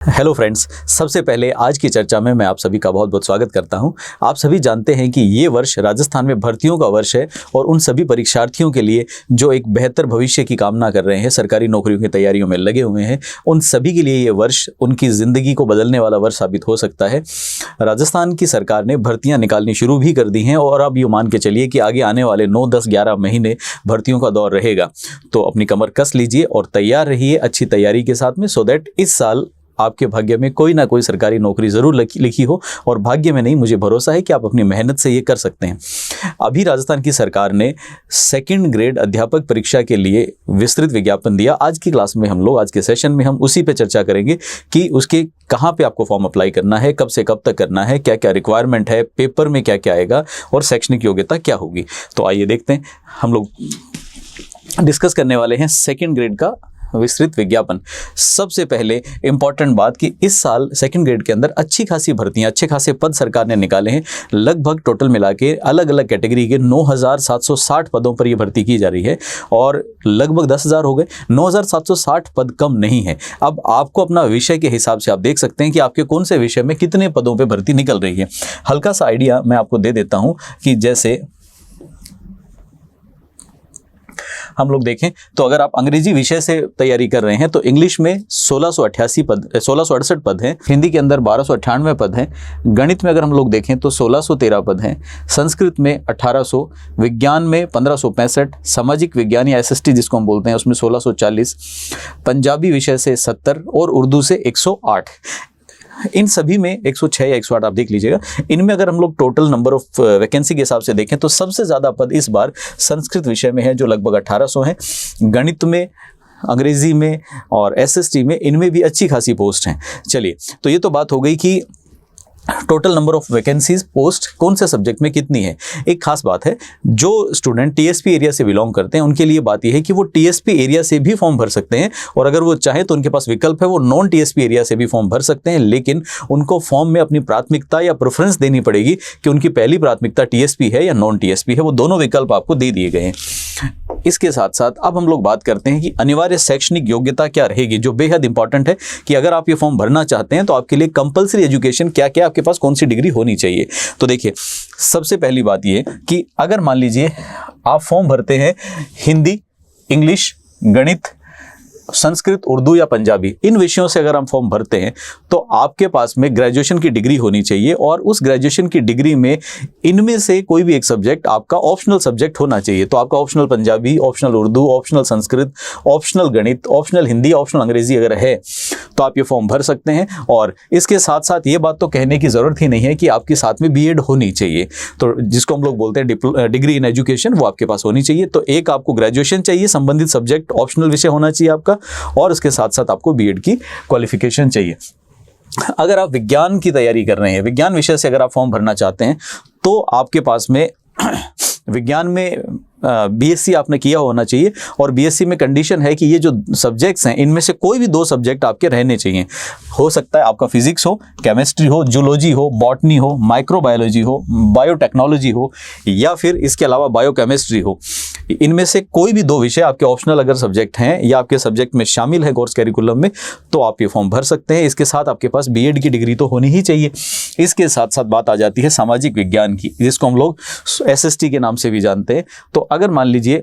Hello friends, सबसे पहले आज की चर्चा में मैं आप सभी का बहुत बहुत स्वागत करता हूं। आप सभी जानते हैं कि ये वर्ष राजस्थान में भर्तियों का वर्ष है और उन सभी परीक्षार्थियों के लिए जो एक बेहतर भविष्य की कामना कर रहे हैं, सरकारी नौकरियों की तैयारियों में लगे हुए हैं, उन सभी के लिए ये वर्ष उनकी ज़िंदगी को बदलने वाला वर्ष साबित हो सकता है। राजस्थान की सरकार ने भर्तियाँ निकालनी शुरू भी कर दी हैं और अब ये मान के चलिए कि आगे आने वाले 9, 10, 11 महीने भर्तियों का दौर रहेगा। तो अपनी कमर कस लीजिए और तैयार रहिए अच्छी तैयारी के साथ में, सो दैट इस साल आपके भाग्य में कोई ना कोई सरकारी नौकरी ज़रूर लिखी हो। और भाग्य में नहीं, मुझे भरोसा है कि आप अपनी मेहनत से ये कर सकते हैं। अभी राजस्थान की सरकार ने 2nd ग्रेड अध्यापक परीक्षा के लिए विस्तृत विज्ञापन दिया। आज की क्लास में हम लोग, आज के सेशन में हम उसी पे चर्चा करेंगे कि उसके कहाँ पे आपको फॉर्म अप्लाई करना है, कब से कब तक करना है, क्या क्या रिक्वायरमेंट है, पेपर में क्या क्या आएगा और शैक्षणिक योग्यता क्या होगी। तो आइए देखते हैं। हम लोग डिस्कस करने वाले हैं 2nd ग्रेड का विस्तृत विज्ञापन। सबसे पहले इंपॉर्टेंट बात कि इस साल 2nd ग्रेड के अंदर अच्छी खासी भर्तियां, अच्छे खासे पद सरकार ने निकाले हैं। लगभग टोटल मिला के अलग अलग कैटेगरी के 9,760 पदों पर यह भर्ती की जा रही है और लगभग 10,000 हो गए। 9,760 पद कम नहीं है। अब आपको अपना विषय के हिसाब से आप देख सकते हैं कि आपके कौन से विषय में कितने पदों पर भर्ती निकल रही है। हल्का सा आइडिया मैं आपको दे देता हूँ कि जैसे हम लोग देखें तो अगर आप अंग्रेजी विषय से तैयारी कर रहे हैं तो इंग्लिश में 1668 पद हैं, हिंदी के अंदर 1298 पद हैं, गणित में अगर हम लोग देखें तो 1613 पद हैं, संस्कृत में 1800, विज्ञान में 1565, सामाजिक विज्ञान या SST जिसको हम बोलते हैं उसमें 1640, पंजाबी विषय से 70 और उर्दू से 108। इन सभी में 106 या 108 आप देख लीजिएगा। इनमें अगर हम लोग टोटल नंबर ऑफ वैकेंसी के हिसाब से देखें तो सबसे ज़्यादा पद इस बार संस्कृत विषय में है जो लगभग 1800 हैं। गणित में, अंग्रेजी में और SST में, इनमें भी अच्छी खासी पोस्ट हैं। चलिए, तो ये तो बात हो गई कि total number of vacancies, post कौन से सब्जेक्ट में कितनी है। एक खास बात है, जो स्टूडेंट TSP एरिया से बिलोंग करते हैं उनके लिए बात यह है कि वो TSP एरिया से भी फॉर्म भर सकते हैं और अगर वो चाहे तो उनके पास विकल्प है, वो नॉन TSP एरिया से भी फॉर्म भर सकते हैं। लेकिन उनको फॉर्म में अपनी प्राथमिकता या प्रेफरेंस देनी पड़ेगी कि उनकी पहली प्राथमिकता TSP है या नॉन TSP है। वो दोनों विकल्प आपको दे दिए गए हैं। इसके साथ साथ अब हम लोग बात करते हैं कि अनिवार्य शैक्षणिक योग्यता क्या रहेगी, जो बेहद इंपॉर्टेंट है कि अगर आप ये फॉर्म भरना चाहते हैं तो आपके लिए कंपलसरी एजुकेशन क्या क्या, आपके पास कौन सी डिग्री होनी चाहिए। तो देखिए, सबसे पहली बात ये कि अगर मान लीजिए आप फॉर्म भरते हैं हिंदी, इंग्लिश, गणित, संस्कृत, उर्दू या पंजाबी, इन विषयों से अगर हम फॉर्म भरते हैं तो आपके पास में ग्रेजुएशन की डिग्री होनी चाहिए और उस ग्रेजुएशन की डिग्री में इनमें से कोई भी एक सब्जेक्ट आपका ऑप्शनल सब्जेक्ट होना चाहिए। तो आपका optional Punjabi, optional Urdu, optional Sanskrit, optional गणित, ऑप्शनल हिंदी, ऑप्शनल अंग्रेजी अगर है तो आप ये फॉर्म भर सकते हैं। और इसके साथ साथ ये बात तो कहने की ज़रूरत ही नहीं है कि आपके साथ में B.Ed होनी चाहिए। तो जिसको हम लोग बोलते हैं डिग्री इन एजुकेशन, वो आपके पास होनी चाहिए। तो एक आपको ग्रेजुएशन चाहिए, संबंधित सब्जेक्ट ऑप्शनल विषय होना चाहिए आपका, और उसके साथ साथ आपको B.Ed की क्वालिफिकेशन चाहिए। अगर आप विज्ञान की तैयारी कर रहे हैं, विज्ञान विषय से अगर आप फॉर्म भरना चाहते हैं तो आपके पास में विज्ञान में BSc आपने किया होना चाहिए और BSc में कंडीशन है कि ये जो सब्जेक्ट्स हैं इनमें से कोई भी 2 सब्जेक्ट आपके रहने चाहिए। हो सकता है आपका फिजिक्स हो, केमिस्ट्री हो, जूलॉजी हो, बॉटनी हो, माइक्रोबायोलॉजी हो, बायोटेक्नोलॉजी हो या फिर इसके अलावा बायोकेमिस्ट्री हो। इनमें से कोई भी 2 विषय आपके ऑप्शनल अगर सब्जेक्ट हैं या आपके सब्जेक्ट में शामिल है कोर्स कैरिकुलम में, तो आप ये फॉर्म भर सकते हैं। इसके साथ आपके पास B.Ed की डिग्री तो होनी ही चाहिए। इसके साथ साथ बात आ जाती है सामाजिक विज्ञान की, जिसको हम लोग SST के नाम से भी जानते हैं। तो अगर मान लीजिए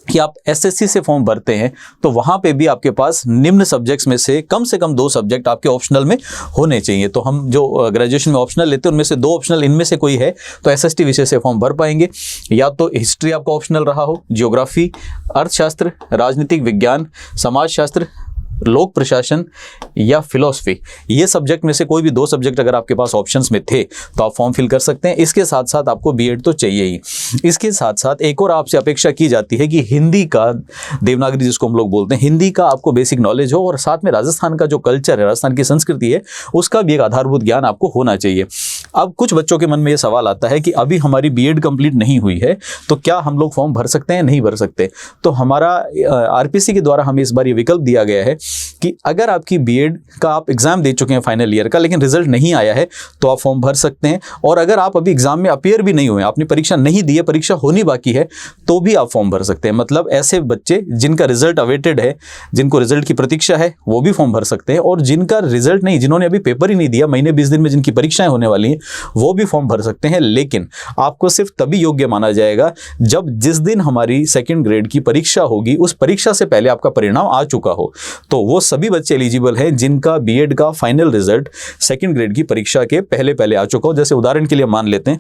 कि आप SSC से फॉर्म भरते हैं तो वहाँ पे भी आपके पास निम्न सब्जेक्ट्स में से कम 2 सब्जेक्ट आपके ऑप्शनल में होने चाहिए। तो हम जो ग्रेजुएशन में ऑप्शनल लेते हैं उनमें से 2 ऑप्शनल इनमें से कोई है तो SST विषय से फॉर्म भर पाएंगे। या तो हिस्ट्री आपका ऑप्शनल रहा हो, जियोग्राफी, अर्थशास्त्र, राजनीतिक विज्ञान, समाजशास्त्र, लोक प्रशासन या फिलॉसफी, ये सब्जेक्ट में से कोई भी 2 सब्जेक्ट अगर आपके पास ऑप्शंस में थे तो आप फॉर्म फिल कर सकते हैं। इसके साथ साथ आपको B.Ed तो चाहिए ही। इसके साथ साथ एक और आपसे अपेक्षा की जाती है कि हिंदी का, देवनागरी जिसको हम लोग बोलते हैं, हिंदी का आपको बेसिक नॉलेज हो और साथ में राजस्थान का जो कल्चर है, राजस्थान की संस्कृति है, उसका भी एक आधारभूत ज्ञान आपको होना चाहिए। अब कुछ बच्चों के मन में ये सवाल आता है कि अभी हमारी बीएड कंप्लीट नहीं हुई है, तो क्या हम लोग फॉर्म भर सकते हैं, नहीं भर सकते? तो हमारा आरपीएससी के द्वारा हमें इस बार ये विकल्प दिया गया है कि अगर आपकी बीएड का आप एग्जाम दे चुके हैं फाइनल ईयर का, लेकिन रिजल्ट नहीं आया है, तो आप फॉर्म भर सकते हैं। और अगर आप अभी एग्जाम में अपीयर भी नहीं हुए, आपने परीक्षा नहीं दी है, परीक्षा होनी बाकी है, तो भी आप फॉर्म भर सकते हैं। मतलब ऐसे बच्चे जिनका रिजल्ट अवेटेड है, जिनको रिजल्ट की प्रतीक्षा है, वो भी फॉर्म भर सकते हैं। और जिनका रिजल्ट नहीं, जिन्होंने अभी पेपर ही नहीं दिया, महीने 20 दिन में जिनकी परीक्षाएं होने वाली हैं, वो भी फॉर्म भर सकते हैं। लेकिन आपको सिर्फ तभी योग्य माना जाएगा जब जिस दिन हमारी सेकंड ग्रेड की परीक्षा होगी, उस परीक्षा से पहले आपका परिणाम आ चुका हो। तो वो सभी बच्चे एलिजिबल हैं जिनका बीएड का फाइनल रिजल्ट सेकंड ग्रेड की परीक्षा के पहले पहले आ चुका हो। जैसे उदाहरण के लिए मान लेते हैं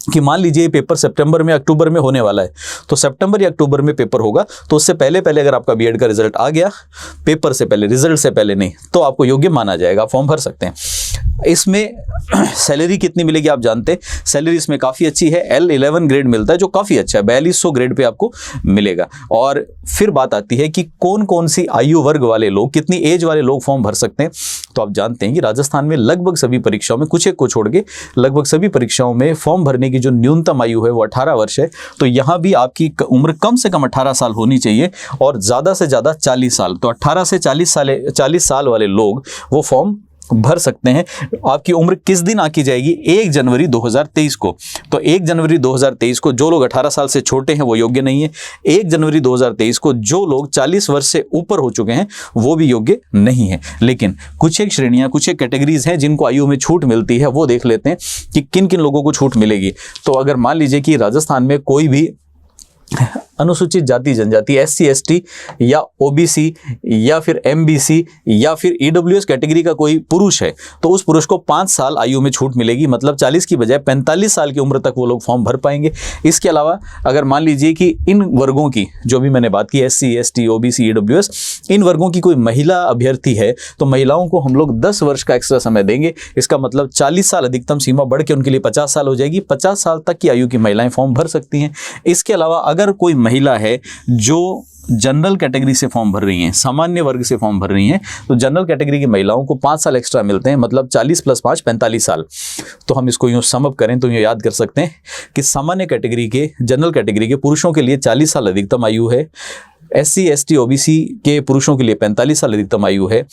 कि मान लीजिए पेपर सितंबर में अक्टूबर में होने वाला है, तो सितंबर या अक्टूबर में पेपर होगा, तो उससे पहले पहले अगर आपका बीएड का रिजल्ट आ गया, पेपर से पहले, रिजल्ट से पहले नहीं, तो आपको योग्य माना जाएगा, फॉर्म भर सकते हैं। इसमें सैलरी कितनी मिलेगी आप जानते हैं, सैलरी इसमें काफ़ी अच्छी है। L11 ग्रेड मिलता है जो काफ़ी अच्छा है, 4200 ग्रेड पे आपको मिलेगा। और फिर बात आती है कि कौन कौन सी आयु वर्ग वाले लोग, कितनी एज वाले लोग फॉर्म भर सकते हैं। तो आप जानते हैं कि राजस्थान में लगभग सभी परीक्षाओं में, कुछ एक को छोड़ के लगभग सभी परीक्षाओं में फॉर्म भरने की जो न्यूनतम आयु है वो 18 वर्ष है। तो यहाँ भी आपकी उम्र कम से कम 18 साल होनी चाहिए और ज़्यादा से ज़्यादा 40 साल। तो 18 से 40 साल वाले लोग वो फॉर्म भर सकते हैं। आपकी उम्र किस दिन आकी जाएगी? 1 जनवरी 2023 को। तो 1 जनवरी 2023 को जो लोग 18 साल से छोटे हैं वो योग्य नहीं है। 1 जनवरी 2023 को जो लोग 40 वर्ष से ऊपर हो चुके हैं वो भी योग्य नहीं है। लेकिन कुछ एक श्रेणियां, कुछ एक कैटेगरीज हैं जिनको आयु में छूट मिलती है, वो देख लेते हैं कि किन किन लोगों को छूट मिलेगी। तो अगर मान लीजिए कि राजस्थान में कोई भी अनुसूचित जाति जनजाति, SC ST या OBC या फिर MBC या फिर EWS कैटेगरी का कोई पुरुष है, तो उस पुरुष को 5 साल आयु में छूट मिलेगी। मतलब 40 की बजाय 45 साल की उम्र तक वो लोग फॉर्म भर पाएंगे। इसके अलावा अगर मान लीजिए कि इन वर्गों की, जो भी मैंने बात की, SC ST OBC EWS, इन वर्गों की कोई महिला अभ्यर्थी है, तो महिलाओं को हम लोग 10 वर्ष का एक्स्ट्रा समय देंगे। इसका मतलब 40 साल अधिकतम सीमा बढ़ के उनके लिए 50 साल हो जाएगी। 50 साल तक की आयु की महिलाएं फॉर्म भर सकती हैं। इसके अलावा अगर कोई महिला है जो जनरल कैटेगरी से फॉर्म भर रही हैं, सामान्य वर्ग से फॉर्म भर रही हैं, तो जनरल कैटेगरी की महिलाओं को 5 साल एक्स्ट्रा मिलते हैं। मतलब 40 + 5 45 साल। तो हम इसको यूँ सम अप करें तो यूँ याद कर सकते हैं कि सामान्य कैटेगरी के, जनरल कैटेगरी के पुरुषों के लिए 40 साल अधिकतम आयु है। SC ST OBC के पुरुषों के लिए 45 साल अधिकतम आयु है।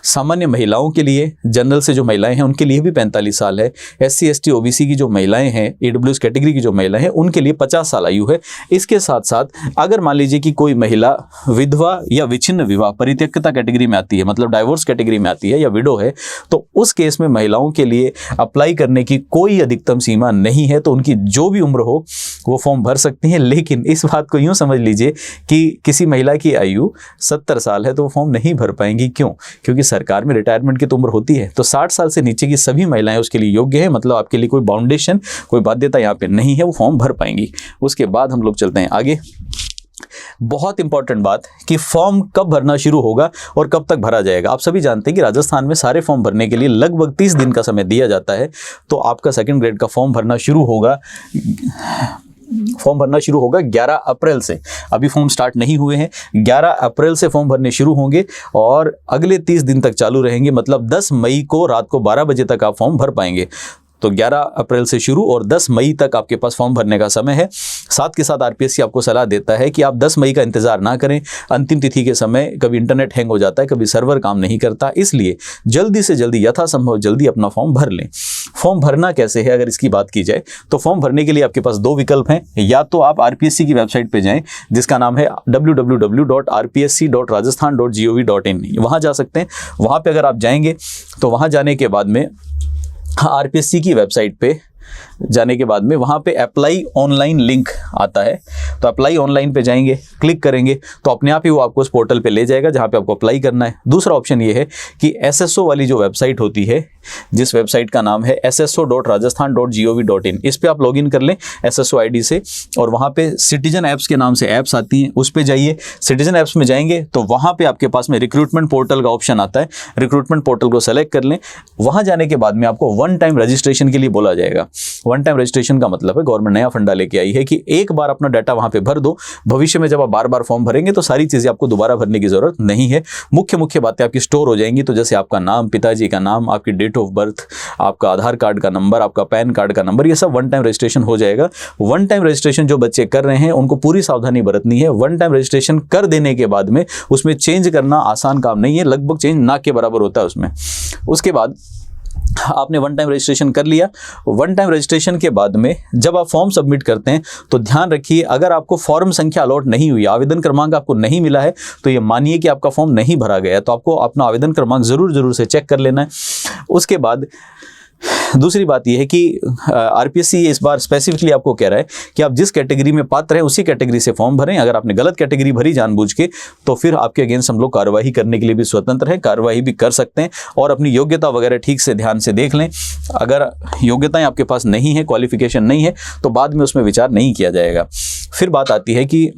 सामान्य महिलाओं के लिए, जनरल से जो महिलाएं हैं उनके लिए भी 45 साल है। SC ST OBC की जो महिलाएं हैं, EWS कैटेगरी की जो महिलाएं हैं, उनके लिए 50 साल आयु है। इसके साथ साथ अगर मान लीजिए कि कोई महिला विधवा या विच्छिन्न विवाह, परित्यक्ता कैटेगरी में आती है, मतलब डाइवोर्स कैटेगरी में आती है या विडो है, तो उस केस में महिलाओं के लिए अप्लाई करने की कोई अधिकतम सीमा नहीं है। तो उनकी जो भी उम्र हो वो फॉर्म भर सकती हैं। लेकिन इस बात को यूँ समझ लीजिए कि किसी महिला की आयु 70 साल है तो वो फॉर्म नहीं भर पाएंगी। क्यों? क्योंकि सरकार में रिटायरमेंट की तो उम्र होती है। तो 60 साल से नीचे की सभी महिलाएं उसके लिए योग्य है। मतलब आपके लिए कोई बाउंडेशन, कोई बाध्यता यहाँ पे नहीं है, वो फॉर्म भर पाएंगी। उसके बाद हम लोग चलते हैं आगे। बहुत इंपॉर्टेंट बात कि फॉर्म कब भरना शुरू होगा और कब तक भरा जाएगा। आप सभी जानते हैं कि राजस्थान में सारे फॉर्म भरने के लिए लगभग 30 दिन का समय दिया जाता है। तो आपका सेकंड ग्रेड का फॉर्म भरना शुरू होगा 11 अप्रैल से। अभी फॉर्म स्टार्ट नहीं हुए हैं। 11 अप्रैल से फॉर्म भरने शुरू होंगे और अगले 30 दिन तक चालू रहेंगे। मतलब 10 मई को रात को 12 बजे तक आप फॉर्म भर पाएंगे। तो 11 अप्रैल से शुरू और 10 मई तक आपके पास फॉर्म भरने का समय है। साथ के साथ आरपीएससी आपको सलाह देता है कि आप 10 मई का इंतजार ना करें। अंतिम तिथि के समय कभी इंटरनेट हैंग हो जाता है, कभी सर्वर काम नहीं करता, इसलिए जल्दी से जल्दी, यथासंभव जल्दी अपना फॉर्म भर लें। फॉर्म भरना कैसे है अगर इसकी बात की जाए तो फॉर्म भरने के लिए आपके पास 2 विकल्प हैं। या तो आप आरपीएससी की वेबसाइट पर जाएँ जिसका नाम है www.rpsc.rajasthan.gov.in। वहाँ जा सकते हैं। वहाँ पर अगर आप जाएंगे तो वहाँ जाने के बाद में आरपीएससी की वेबसाइट पे जाने के बाद में वहाँ पे अप्लाई ऑनलाइन लिंक आता है। तो अप्लाई ऑनलाइन पे जाएंगे, क्लिक करेंगे तो अपने आप ही वो आपको उस पोर्टल पे ले जाएगा जहाँ पे आपको अप्लाई करना है। दूसरा ऑप्शन ये है कि SSO वाली जो वेबसाइट होती है, जिस वेबसाइट का नाम है sso.rajasthan.gov.in, इस पे आप लॉगिन कर लें SSO ID से और वहाँ पे सिटीजन ऐप्स के नाम से ऐप्स आती हैं, उस पे जाइए। सिटीजन ऐप्स में जाएंगे तो वहाँ पे आपके पास में रिक्रूटमेंट पोर्टल का ऑप्शन आता है। रिक्रूटमेंट पोर्टल को सेलेक्ट कर लें। वहाँ जाने के बाद में आपको 1 टाइम रजिस्ट्रेशन के लिए बोला जाएगा। वन टाइम रजिस्ट्रेशन का मतलब है गवर्नमेंट नया फंडा लेके आई है कि एक बार अपना डाटा वहां पे भर दो, भविष्य में जब आप बार बार फॉर्म भरेंगे तो सारी चीजें आपको दोबारा भरने की जरूरत नहीं है। मुख्य बातें आपकी स्टोर हो जाएंगी। तो जैसे आपका नाम, पिताजी का नाम, आपकी डेट ऑफ बर्थ, आपका आधार कार्ड का नंबर, आपका पैन कार्ड का नंबर, ये सब वन टाइम रजिस्ट्रेशन हो जाएगा। वन टाइम रजिस्ट्रेशन जो बच्चे कर रहे हैं उनको पूरी सावधानी बरतनी है। वन टाइम रजिस्ट्रेशन कर देने के बाद में उसमें चेंज करना आसान काम नहीं है, लगभग चेंज ना के बराबर होता है उसमें। उसके बाद आपने वन टाइम रजिस्ट्रेशन कर लिया। वन टाइम रजिस्ट्रेशन के बाद में जब आप फॉर्म सबमिट करते हैं तो ध्यान रखिए, अगर आपको फॉर्म संख्या अलॉट नहीं हुई, आवेदन क्रमांक आपको नहीं मिला है, तो ये मानिए कि आपका फॉर्म नहीं भरा गया। तो आपको अपना आवेदन क्रमांक जरूर से चेक कर लेना है। उसके बाद दूसरी बात यह है कि आरपीएससी इस बार स्पेसिफिकली आपको कह रहा है कि आप जिस कैटेगरी में पात्र हैं उसी कैटेगरी से फॉर्म भरें। अगर आपने गलत कैटेगरी भरी जानबूझ के तो फिर आपके अगेंस्ट हम लोग कार्रवाई करने के लिए भी स्वतंत्र है, कार्रवाई भी कर सकते हैं। और अपनी योग्यता वगैरह ठीक से ध्यान से देख लें। अगर योग्यताएं आपके पास नहीं है, क्वालिफिकेशन नहीं है, तो बाद में उसमें विचार नहीं किया जाएगा। फिर बात आती है कि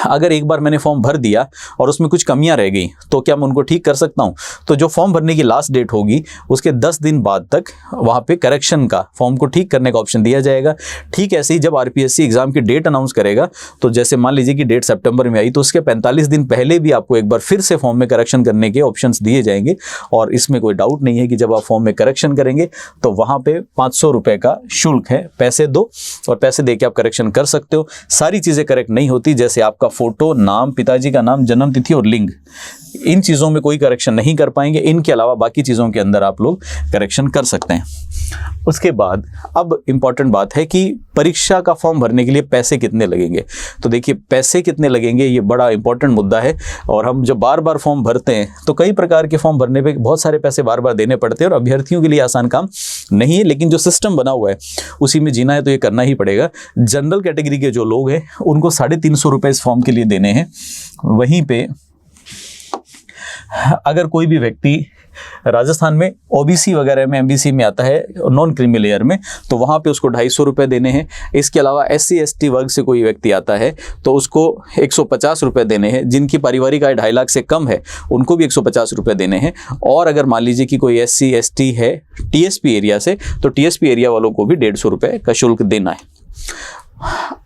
अगर एक बार मैंने फॉर्म भर दिया और उसमें कुछ कमियां रह गई तो क्या मैं उनको ठीक कर सकता हूं? तो जो फॉर्म भरने की लास्ट डेट होगी उसके 10 दिन बाद तक वहां पे करेक्शन का, फॉर्म को ठीक करने का ऑप्शन दिया जाएगा। ठीक ऐसे ही जब आरपीएससी एग्जाम की डेट अनाउंस करेगा तो जैसे मान लीजिए कि डेट सितंबर में आई तो उसके 45 दिन पहले भी आपको एक बार फिर से फॉर्म में करेक्शन करने के ऑप्शन दिए जाएंगे। और इसमें कोई डाउट नहीं है कि जब आप फॉर्म में करेक्शन करेंगे तो वहां पे 500 रुपए का शुल्क है, पैसे दो और पैसे दे के आप करेक्शन कर सकते हो। सारी चीजें करेक्ट नहीं होती, जैसे आपका फोटो, नाम, पिताजी का नाम, जन्म तिथि और लिंग, इन चीजों में कोई करेक्शन नहीं कर पाएंगे। इनके अलावा बाकी चीजों के अंदर आप लोग करेक्शन कर सकते हैं। उसके बाद अब इंपॉर्टेंट बात है कि परीक्षा का फॉर्म भरने के लिए पैसे कितने लगेंगे। तो देखिए, पैसे कितने लगेंगे ये बड़ा इंपॉर्टेंट मुद्दा है। और हम जब बार बार फॉर्म भरते हैं तो कई प्रकार के फॉर्म भरने पे बहुत सारे पैसे बार बार देने पड़ते हैं और अभ्यर्थियों के लिए आसान काम नहीं है, लेकिन जो सिस्टम बना हुआ है उसी में जीना है तो ये करना ही पड़ेगा। जनरल कैटेगरी के जो लोग हैं उनको 350 रुपये इस फॉर्म के लिए देने हैं। वहीं पे अगर कोई भी व्यक्ति राजस्थान में ओबीसी वगैरह में, एमबीसी में आता है, नॉन क्रीमी लेयर में, तो वहाँ पे उसको 250 रुपये देने हैं। इसके अलावा SC ST वर्ग से कोई व्यक्ति आता है तो उसको 150 रुपये देने हैं। जिनकी पारिवारिक आय 2.5 लाख से कम है उनको भी 150 रुपये देने हैं। और अगर मान लीजिए कि कोई SC ST है TSP एरिया से तो TSP एरिया वालों को भी 150 रुपये का शुल्क देना है।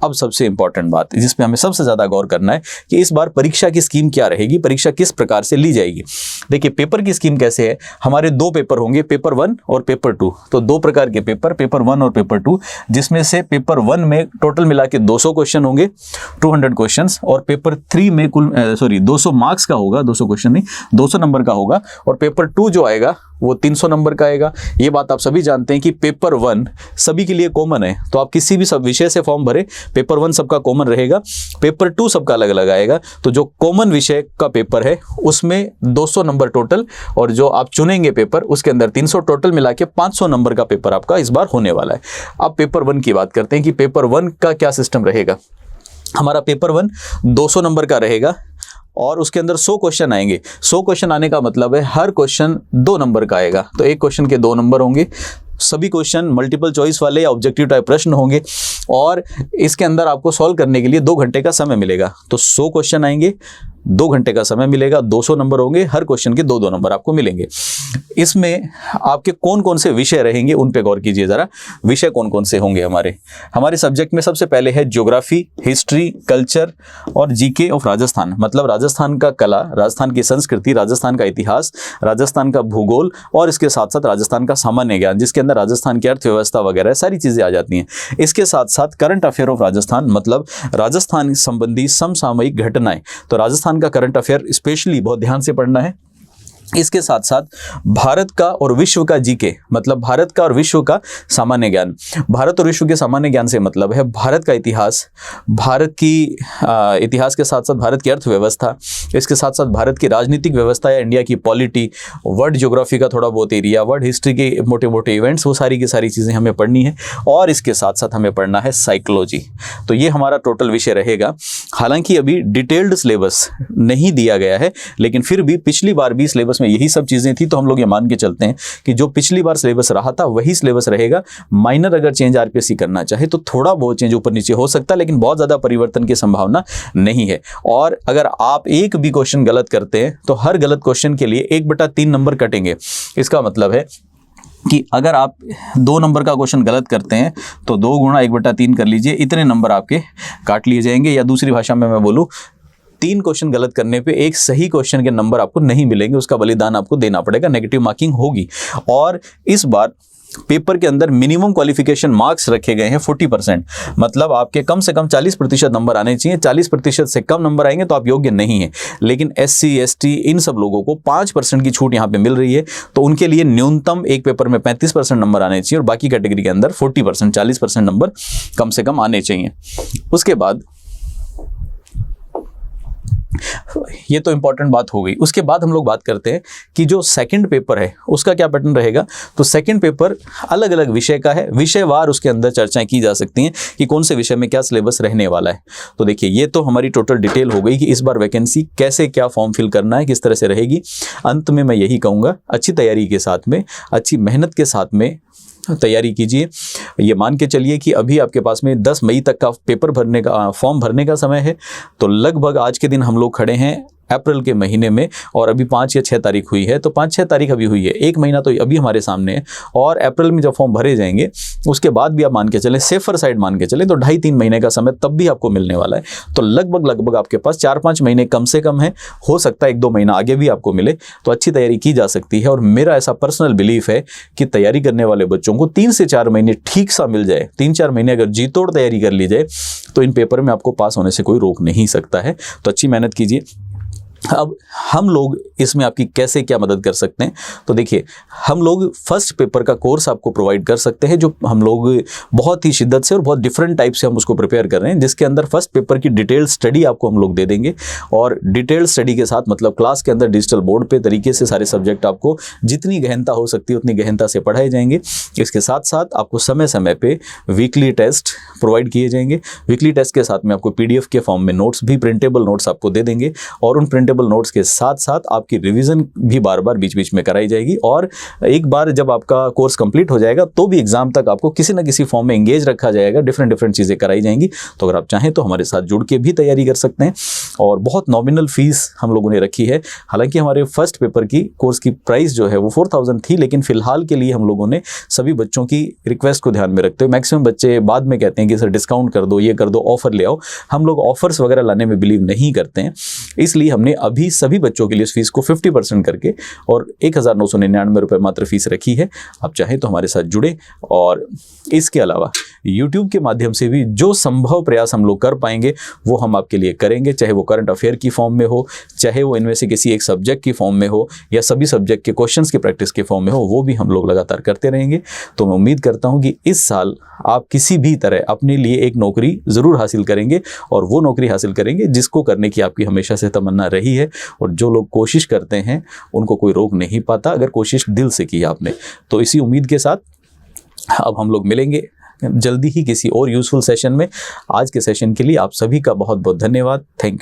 अब सबसे इंपॉर्टेंट बात जिस पे हमें सबसे ज्यादा गौर करना है कि इस बार परीक्षा की स्कीम क्या रहेगी, परीक्षा किस प्रकार से ली जाएगी। देखिए, पेपर की स्कीम कैसे है, हमारे 2 पेपर होंगे, पेपर 1 और पेपर 2। तो 2 प्रकार के पेपर 1 और पेपर 2, जिसमें से पेपर 1 में टोटल मिला के 200 क्वेश्चन होंगे, 200 क्वेश्चंस। और पेपर 3 में 200 मार्क्स का होगा, 200 क्वेश्चन नहीं, 200 नंबर का होगा। और पेपर 2 जो आएगा वो 300 नंबर का आएगा। ये बात आप सभी जानते हैं कि पेपर 1 सभी के लिए कॉमन है। तो आप किसी भी सब विषय से फॉर्म भरे, पेपर 1 सबका कॉमन रहेगा, पेपर 2 सबका अलग अलग आएगा। तो जो कॉमन विषय का पेपर है उसमें 200 नंबर टोटल, और जो आप चुनेंगे पेपर उसके अंदर 300, टोटल मिला के 500 नंबर का पेपर आपका इस बार होने वाला है। अब पेपर 1 की बात करते हैं कि पेपर 1 का क्या सिस्टम रहेगा। हमारा पेपर 1 200 नंबर का रहेगा और उसके अंदर 100 क्वेश्चन आएंगे। 100 क्वेश्चन आने का मतलब है हर क्वेश्चन 2 नंबर का आएगा। तो एक क्वेश्चन के 2 नंबर होंगे। सभी क्वेश्चन मल्टीपल चॉइस वाले या ऑब्जेक्टिव टाइप प्रश्न होंगे और इसके अंदर आपको सॉल्व करने के लिए 2 घंटे का समय मिलेगा। तो 100 क्वेश्चन आएंगे, 2 घंटे का समय मिलेगा, 200 नंबर होंगे, हर क्वेश्चन के 2-2 नंबर आपको मिलेंगे। इसमें आपके कौन कौन से विषय रहेंगे उन पे गौर कीजिए जरा। विषय कौन कौन से होंगे हमारे सब्जेक्ट में? सबसे पहले है ज्योग्राफी, हिस्ट्री, कल्चर और जीके ऑफ राजस्थान। मतलब राजस्थान का कला, राजस्थान की संस्कृति, राजस्थान का इतिहास, राजस्थान का भूगोल और इसके साथ साथ राजस्थान का सामान्य ज्ञान, जिसके अंदर राजस्थान की अर्थव्यवस्था वगैरह सारी चीजें आ जाती हैं। इसके साथ साथ करंट अफेयर ऑफ राजस्थान, मतलब राजस्थान संबंधी समसामयिक घटनाएं। तो राजस्थान का करंट अफेयर स्पेशली बहुत ध्यान से पढ़ना है। इसके साथ साथ भारत का और विश्व का जीके, मतलब भारत का और विश्व का सामान्य ज्ञान। भारत और विश्व के सामान्य ज्ञान से मतलब है भारत का इतिहास, भारत की इतिहास के साथ साथ भारत की अर्थव्यवस्था, इसके साथ साथ भारत की राजनीतिक व्यवस्था या इंडिया की पॉलिटी, वर्ल्ड ज्योग्राफी का थोड़ा बहुत एरिया, वर्ल्ड हिस्ट्री के मोटे मोटे इवेंट्स, वो सारी की सारी चीज़ें हमें पढ़नी है। और इसके साथ साथ हमें पढ़ना है साइकोलॉजी। तो ये हमारा टोटल विषय रहेगा। हालांकि अभी डिटेल्ड सिलेबस नहीं दिया गया है, लेकिन फिर भी पिछली बार भी सिलेबस में यही सब चीजें थी, तो हम लोग ये मान के चलते हैं कि जो पिछली बार सिलेबस रहा था वही सिलेबस रहेगा। माइनर अगर चेंज आरपीएससी करना चाहे तो थोड़ा बहुत चेंज ऊपर नीचे हो सकता है, लेकिन बहुत ज्यादा परिवर्तन की संभावना नहीं है। और अगर आप एक भी क्वेश्चन गलत करते हैं तो हर गलत क्वेश्चन के लिए 1/3 नंबर कटेंगे। इसका मतलब है कि अगर आप 2 नंबर का क्वेश्चन गलत करते हैं तो 2 गुणा 1/3 कर लीजिए, इतने नंबर आपके काट लिए जाएंगे। या दूसरी भाषा में मैं बोलूँ, 3 क्वेश्चन गलत करने पे एक सही क्वेश्चन के नंबर आपको नहीं मिलेंगे, उसका बलिदान आपको देना पड़ेगा, नेगेटिव मार्किंग होगी। और इस बार पेपर के अंदर मिनिमम क्वालिफिकेशन मार्क्स रखे गए हैं 40%, मतलब आपके कम से कम 40% नंबर आने चाहिए। 40% से कम नंबर आएंगे तो आप योग्य नहीं हैं। लेकिन SC ST इन सब लोगों को 5% की छूट यहाँ पे मिल रही है, तो उनके लिए न्यूनतम एक पेपर में 35% नंबर आने चाहिए और बाकी कैटेगरी के अंदर 40% 40% नंबर कम से कम आने चाहिए। उसके बाद ये तो इंपॉर्टेंट बात हो गई। उसके बाद हम लोग बात करते हैं कि जो सेकंड पेपर है उसका क्या पैटर्न रहेगा। तो सेकंड पेपर अलग अलग विषय का है, विषयवार उसके अंदर चर्चाएं की जा सकती हैं कि कौन से विषय में क्या सिलेबस रहने वाला है। तो देखिए, ये तो हमारी टोटल डिटेल हो गई कि इस बार वैकेंसी कैसे, क्या फॉर्म फिल करना है, किस तरह से रहेगी। अंत में मैं यही कहूँगा, अच्छी तैयारी के साथ में, अच्छी मेहनत के साथ में तैयारी कीजिए। ये मान के चलिए कि अभी आपके पास में 10 मई तक का पेपर भरने का, फॉर्म भरने का समय है। तो लगभग आज के दिन हम लोग खड़े हैं अप्रैल के महीने में, और अभी 5 या 6 तारीख हुई है, तो 5-6 तारीख अभी हुई है, 1 महीना तो अभी हमारे सामने है। और अप्रैल में जब फॉर्म भरे जाएंगे उसके बाद भी आप मान के चलें, सेफर साइड मान के चलें, तो 2.5-3 महीने का समय तब भी आपको मिलने वाला है। तो लगभग आपके पास 4-5 महीने कम से कम है, हो सकता है 1-2 महीना आगे भी आपको मिले। तो अच्छी तैयारी की जा सकती है। और मेरा ऐसा पर्सनल बिलीफ है कि तैयारी करने वाले बच्चों को 3 से 4 महीने ठीक सा मिल जाए, 3-4 महीने अगर जी तोड़ तैयारी कर ली जाए तो इन पेपर में आपको पास होने से कोई रोक नहीं सकता है। तो अच्छी मेहनत कीजिए। अब हम लोग इसमें आपकी कैसे क्या मदद कर सकते हैं, तो देखिए, हम लोग फर्स्ट पेपर का कोर्स आपको प्रोवाइड कर सकते हैं, जो हम लोग बहुत ही शिद्दत से और बहुत डिफरेंट टाइप से हम उसको प्रिपेयर कर रहे हैं, जिसके अंदर फर्स्ट पेपर की डिटेल स्टडी आपको हम लोग दे देंगे। और डिटेल स्टडी के साथ मतलब क्लास के अंदर डिजिटल बोर्ड पे तरीके से सारे सब्जेक्ट आपको जितनी गहनता हो सकती है उतनी गहनता से पढ़ाए जाएंगे। इसके साथ साथ आपको समय समय पे वीकली टेस्ट प्रोवाइड किए जाएंगे। वीकली टेस्ट के साथ में आपको PDF के फॉर्म में नोट्स भी, प्रिंटेबल नोट्स आपको दे देंगे। और उन प्रिंटेबल नोट्स के साथ साथ आपकी रिवीजन भी बार बार बीच बीच में कराई जाएगी। और एक बार जब आपका कोर्स कंप्लीट हो जाएगा तो भी एग्जाम तक आपको किसी न किसी फॉर्म में एंगेज रखा जाएगा, डिफरेंट चीज़ें कराई जाएंगी। तो अगर आप चाहें तो हमारे साथ जुड़ के भी तैयारी कर सकते हैं। और बहुत नॉमिनल फीस हम लोगों ने रखी है। हालांकि हमारे फर्स्ट पेपर की कोर्स की प्राइस जो है वो 4000 थी, लेकिन फिलहाल के लिए हम लोगों ने सभी बच्चों की रिक्वेस्ट को ध्यान में रखते हुए, मैक्सिमम बच्चे बाद में कहते हैं कि सर डिस्काउंट कर दो, ये कर दो, ऑफर ले आओ। हम लोग ऑफर्स वगैरह लाने में बिलीव नहीं करते हैं, इसलिए हमने अभी सभी बच्चों के लिए उस फीस को 50% करके और 1999 रुपये मात्र फीस रखी है। आप चाहें तो हमारे साथ जुड़े। और इसके अलावा YouTube के माध्यम से भी जो संभव प्रयास हम लोग कर पाएंगे वो हम आपके लिए करेंगे, चाहे वो करंट अफेयर की फॉर्म में हो, चाहे वो इनमें से किसी एक सब्जेक्ट की फॉर्म में हो, या सभी सब्जेक्ट के क्वेश्चंस की प्रैक्टिस के फॉर्म में हो, वो भी हम लोग लगातार करते रहेंगे। तो मैं उम्मीद करता हूँ कि इस साल आप किसी भी तरह अपने लिए एक नौकरी ज़रूर हासिल करेंगे, और वो नौकरी हासिल करेंगे जिसको करने की आपकी हमेशा से तमन्ना रही है। और जो लोग कोशिश करते हैं उनको कोई रोक नहीं पाता, अगर कोशिश दिल से की आपने। तो इसी उम्मीद के साथ अब हम लोग मिलेंगे जल्दी ही किसी और यूज़फुल सेशन में। आज के सेशन के लिए आप सभी का बहुत बहुत धन्यवाद। Thank you.